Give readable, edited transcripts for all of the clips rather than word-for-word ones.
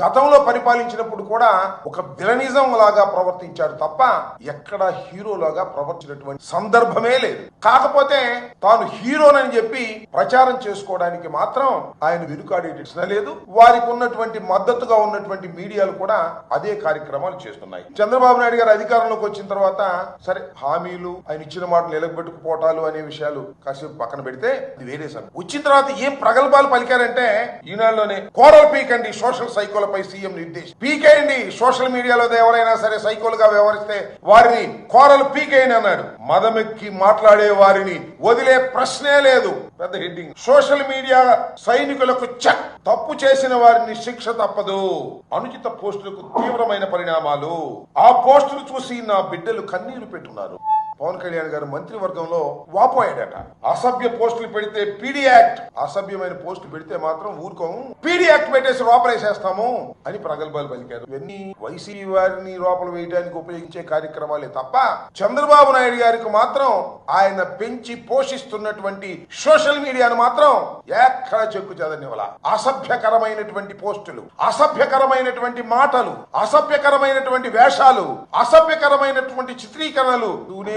గతంలో పరిపాలించినప్పుడు కూడా ఒక విలనిజం లాగా ప్రవర్తించారు తప్ప ఎక్కడ హీరోలాగా ప్రవర్తించినటువంటి సందర్భమే లేదు. కాకపోతే తాను హీరోనని చెప్పి ప్రచారం చేసుకోవడానికి మాత్రం ఆయన వెనుకాడేట లేదు. వారికి ఉన్నటువంటి మద్దతుగా ఉన్నటువంటి మీడియాలు కూడా అదే కార్యక్రమాలు చేస్తున్నాయి. చంద్రబాబు నాయుడు గారు అధికారంలోకి వచ్చిన తర్వాత సరే హామీలు, ఆయన ఇచ్చిన మాటలు నిలబెట్టుకుపోవటాలు అనే విషయాలు కాసేపు పక్కన పెడితే ఇది వేరే సార్. వచ్చిన తర్వాత ఏం ప్రగల్భాలు పలికారంటే ఈనాడులోనే కోరలు పీకండి సోషల్ సైకోలపై సీఎం నిర్దేశం. పీకేయండి, సోషల్ మీడియాలో ఎవరైనా సరే సైకోలుగా వ్యవహరిస్తే వారిని కోరలు పీకేయండి అన్నాడు. మదమెక్కి మాట్లాడే వారిని వదిలే ప్రశ్నే లేదు. పెద్ద హెడ్డింగ్. సోషల్ మీడియా సైనికులకు చెక్, తప్పు చేసిన వారిని శిక్ష తప్పదు. అనుచిత పోస్టులకు తీవ్రమైన పరిణామాలు. ఆ పోస్టులు చూసి నా బిడ్డలు కన్నీరు పెట్టున్నారు. పవన్ కళ్యాణ్ గారు మంత్రివర్గంలో వాపోయాడట. అసభ్య పోస్టులు పెడితే పీడీ యాక్ట్, అసభ్యమైన పోస్టులు పెడితే మాత్రం ఊరుకోము, పీడీ యాక్ట్ పెట్టేసి లోపలేసేస్తాము అని ప్రగల్భాలు పలికారు. ఇవన్నీ వైసీపీ వారిని లోపల వేయడానికి ఉపయోగించే కార్యక్రమాలే తప్ప చంద్రబాబు నాయుడు గారికి మాత్రం ఆయన పెంచి పోషిస్తున్నటువంటి సోషల్ మీడియాను మాత్రం ఎక్కడ చెక్కు చెదనివ్వాల. అసభ్యకరమైనటువంటి పోస్టులు, అసభ్యకరమైనటువంటి మాటలు, అసభ్యకరమైనటువంటి వేషాలు, అసభ్యకరమైనటువంటి చిత్రీకరణలు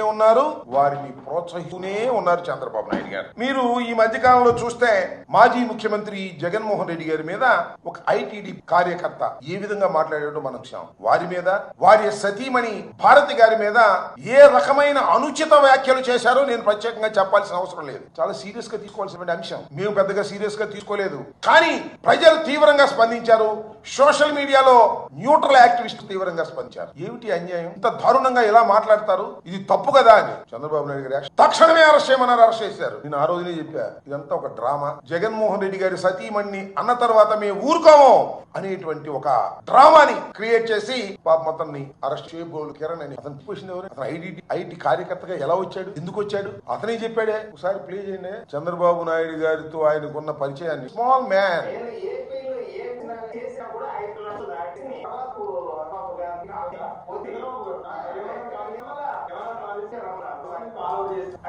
ఉన్నారు. వారిని ప్రోత్సహిస్తూనే ఉన్నారు చంద్రబాబు నాయుడు గారు. మీరు ఈ మధ్య కాలంలో చూస్తే మాజీ ముఖ్యమంత్రి జగన్మోహన్ రెడ్డి గారి మీద ఒక ఐటీడీ కార్యకర్త ఏ విధంగా మాట్లాడాడో మనం చూసాం. వారి మీద, వారి సతీమణి భారతి గారి మీద ఏ రకమైన అనుచిత వ్యాఖ్యలు చేశారో నేను ప్రత్యేకంగా చెప్పాల్సిన అవసరం లేదు. చాలా సీరియస్ గా తీసుకోవాల్సిన అంశం. మేము పెద్దగా సీరియస్ గా తీసుకోలేదు, కానీ ప్రజలు తీవ్రంగా స్పందించారు. సోషల్ మీడియాలో న్యూట్రల్ యాక్టివిస్ట్ తీవ్రంగా స్పందించారు. ఏమిటి అన్యాయం, ఇంత దారుణంగా ఎలా మాట్లాడతారు, ఇది తప్పు కదా అని చంద్రబాబు నాయుడు గారు తక్షణమే అరెస్ట్ చేయమన్నారు. అరెస్ట్ చేశారు. నేను ఆ రోజునే చెప్పా, ఇదంతా ఒక డ్రామా. జగన్మోహన్ రెడ్డి గారి సతీమణి అన్న తర్వాత మేము ఊరుకోము అనేటువంటి ఒక డ్రామాని క్రియేట్ చేసి పాప మొత్తాన్ని అరెస్ట్ చేయబోలు కిరణ్ అని అతను క్వశ్చన్ ఎవరు, అతను ఐటీ కార్యకర్తగా ఎలా వచ్చాడు, ఎందుకు వచ్చాడు, అతనే చెప్పాడే. ఒకసారి ప్లే చేయండి. చంద్రబాబు నాయుడు గారితో ఆయనకున్న పరిచయాన్ని. Small man.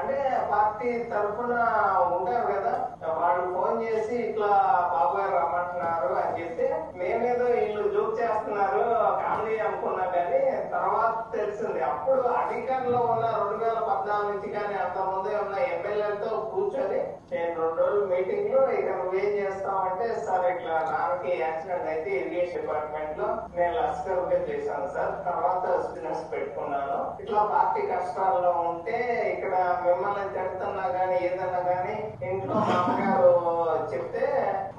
అంటే పార్టీ తరఫున ఉంటారు కదా, వాళ్ళు ఫోన్ చేసి ఇట్లా బాబు గారు రమ్మంటున్నారు అని చెప్తే మేమేదో వీళ్ళు జోక్ చేస్తున్నారు కామెడీ అనుకున్నా, కానీ తర్వాత తెలిసింది. అప్పుడు అధికారంలో ఉన్న 2014 నుంచి కానీ అంత ముందే ఉన్న ఎమ్మెల్యేలతో కూర్చొని నేను 2 రోజులు మీటింగ్ లో ఇక నువ్వేం చేస్తామంటే, సార్ ఇట్లా నాన్నకి యాక్సిడెంట్ అయితే ఇరిగేషన్ డిపార్ట్మెంట్ లో నేను లస్కర్ చేశాను సార్, తర్వాత బిజినెస్ పెట్టుకున్నాను, ఇట్లా పార్టీ కష్టాల్లో ఉంటే ఇక్కడ మిమ్మల్ని తిడుతున్నా గానీ ఏదన్నా గానీ ఇంట్లో మామగారు చెప్తే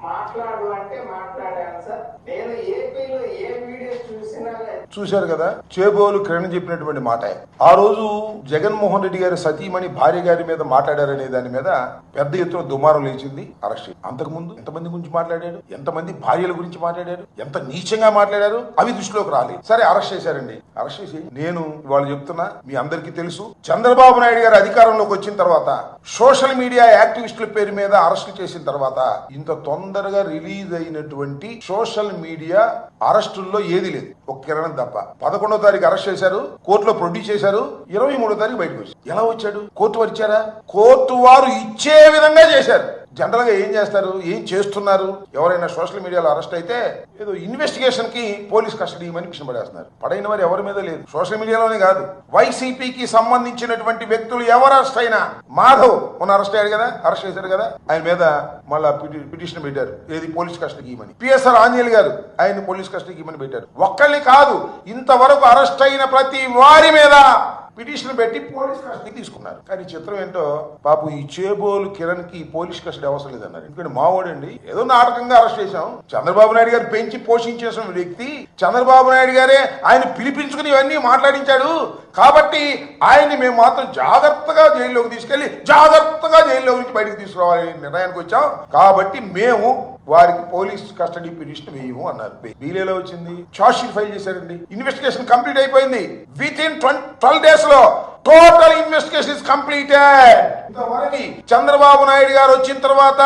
మాట్లాడు అంటే మాట్లాడాను సార్. నేను ఏపీలో ఏ వీడియో చూసినా చూశారు కదా, చేబోలు కిరణ్ చెప్పినటువంటి మాట. ఆ రోజు జగన్మోహన్ రెడ్డి గారి సతీమణి భార్య గారి మీద మాట్లాడారనే దాని మీద పెద్ద ఎత్తున దుమారం లేచింది. అరెస్ట్. అంతకు ముందు ఎంతమంది గురించి మాట్లాడాడు, ఎంతమంది భార్యల గురించి మాట్లాడారు, ఎంత నీచంగా మాట్లాడారు, అవి దృష్టిలోకి రాలేదు. సరే అరెస్ట్ చేశారండి. అరెస్ట్ చేసి నేను ఇవాళ చెప్తున్నా, మీ అందరికీ తెలుసు, చంద్రబాబు నాయుడు గారు అధికారంలోకి వచ్చిన తర్వాత సోషల్ మీడియా యాక్టివిస్టుల పేరు మీద అరెస్ట్ చేసిన తర్వాత ఇంత తొందరగా రిలీజ్ అయినటువంటి సోషల్ మీడియా అరెస్టుల్లో ఏది లేదు, ఒక కిరణం తప్ప. 11వ తారీఖు అరెస్ట్ చేశారు, కోర్టులో ప్రొడ్యూస్ చేశారు, 23వ తారీఖు బయటకు వచ్చారు. ఎలా వచ్చాడు? కోర్టు వారు ఇచ్చారా? కోర్టు వారు ఇచ్చే విధంగా చేశారు. జనరల్ గా ఏం చేస్తారు, ఏం చేస్తున్నారు, ఎవరైనా సోషల్ మీడియాలో అరెస్ట్ అయితే ఏదో ఇన్వెస్టిగేషన్ కి పోలీస్ కస్టడీ ఇవ్వమని మిషన్ పడేస్తున్నారు. పడైన వారు ఎవరి మీద లేదు. సోషల్ మీడియాలోనే కాదు, వైసీపీకి సంబంధించినటువంటి వ్యక్తులు ఎవరు అరెస్ట్ అయినా, మాధవ్ మొన్న అరెస్ట్ అయ్యాడు కదా, అరెస్ట్ చేశారు కదా, ఆయన మీద మళ్ళా పిటిషన్ పెట్టారు, ఏది పోలీస్ కస్టడీ ఇవ్వమని. పిఎస్ఆర్ ఆంజనేయులు గారు ఆయన పోలీస్ కస్టడీ ఇవ్వమని పెట్టారు. ఒక్కళ్ళని కాదు, ఇంతవరకు అరెస్ట్ అయిన ప్రతి వారి మీద పిటిషన్ పెట్టి పోలీస్ కస్టడీ తీసుకున్నారు. కానీ చిత్రం ఏంటో, పాపం ఈ చేబోలు కిరణ్ కి పోలీస్ కస్టడీ అవసరం లేదన్నారు. ఎందుకంటే మావోడండి, ఏదో నాటకంగా అరెస్ట్ చేశాం. చంద్రబాబు నాయుడు గారు పెంచి పోషించేసిన వ్యక్తి, చంద్రబాబు నాయుడు గారే ఆయన పిలిపించుకుని ఇవన్నీ మాట్లాడించాడు. కాబట్టి ఆయన్ని మేము మాత్రం జాగ్రత్తగా జైల్లోకి తీసుకెళ్లి జాగ్రత్తగా జైల్లో నుంచి బయటకు తీసుకురావాలని నిర్ణయానికి వచ్చాం. కాబట్టి మేము వారికి పోలీస్ కస్టడీ పిటిషన్ వేయము అన్నారు. బీలేలో వచ్చింది, ఛార్జ్ షీట్ ఫైల్ చేశారండి. ఇన్వెస్టిగేషన్ కంప్లీట్ అయిపోయింది. విత్ ఇన్ 12 days లో టోటల్ ఇన్వెస్టిగేషన్ ఇస్ కంప్లీటెడ్. ఇంతవరకు చంద్రబాబు నాయుడు గారు వచ్చిన తర్వాత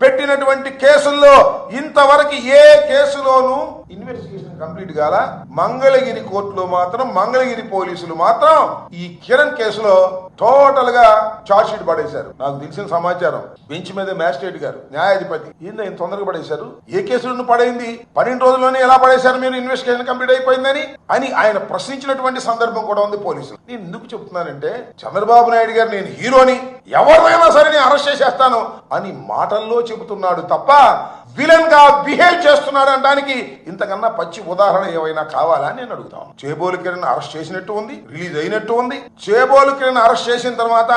పెట్టినటువంటి కేసుల్లో ఇంతవరకు ఏ కేసులోనూ ఇన్వెస్టిగేషన్ కంప్లీట్ కాల. మంగళగిరి కోర్టులో మాత్రం మంగళగిరి పోలీసులు మాత్రం ఈ కిరణ్ కేసులో టోటల్ గా చార్జ్ షీట్ పడేశారు. నాకు తెలిసిన సమాచారం బెంచ్ మీద మ్యాజిస్ట్రేట్ గారు న్యాయాధిపతి ఇంత తొందరగా పడేశారు, ఏ కేసులను పడైంది 12 రోజుల్లోనే ఎలా పడేశారు మీరు, ఇన్వెస్టిగేషన్ కంప్లీట్ అయిపోయిందని అని ఆయన ప్రశ్నించినటువంటి సందర్భం కూడా ఉంది పోలీసులు. నేను ఎందుకు చెప్తున్నానంటే చంద్రబాబు నాయుడు గారు నేను హీరోని, ఎవరినైనా సరే నేను అరెస్ట్ చేసేస్తాను అని మాటల్లో చెబుతున్నాడు తప్ప విలన్ గా బిహేవ్ చేస్తున్నాడు అనడానికి ఇంతకన్నా పచ్చి ఉదాహరణ ఏమైనా కావాలా అని నేను అడుగుతాను. చేబోలు కిరణ్ అరెస్ట్ చేసినట్టు ఉంది, రిలీజ్ అయినట్టు ఉంది. చేబోలు కిరణ్ అరెస్ట్ చేసిన తర్వాత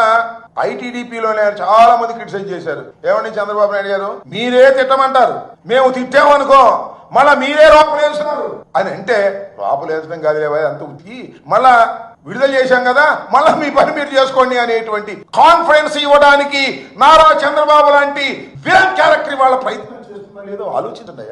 ఐటీడీపీలోనే చాలా మంది క్రిటిసైజ్ చేశారు. ఏమండి చంద్రబాబు నాయుడు గారు, మీరే తిట్టమంటారు, మేము తిట్టామనుకో మళ్ళా మీరే లోపలేస్తున్నారు అని అంటే, లోపలేసడం కాదులేవా అంత ఉతికి మళ్ళా విడుదల చేశాం కదా, మళ్ళా మీ పని మీరు చేసుకోండి అనేటువంటి కాన్ఫిడెన్స్ ఇవ్వడానికి నారా చంద్రబాబు లాంటి విలన్ క్యారెక్టర్ వాళ్ళ ప్రయత్నం చేస్తున్నా లేదో ఆలోచించండి.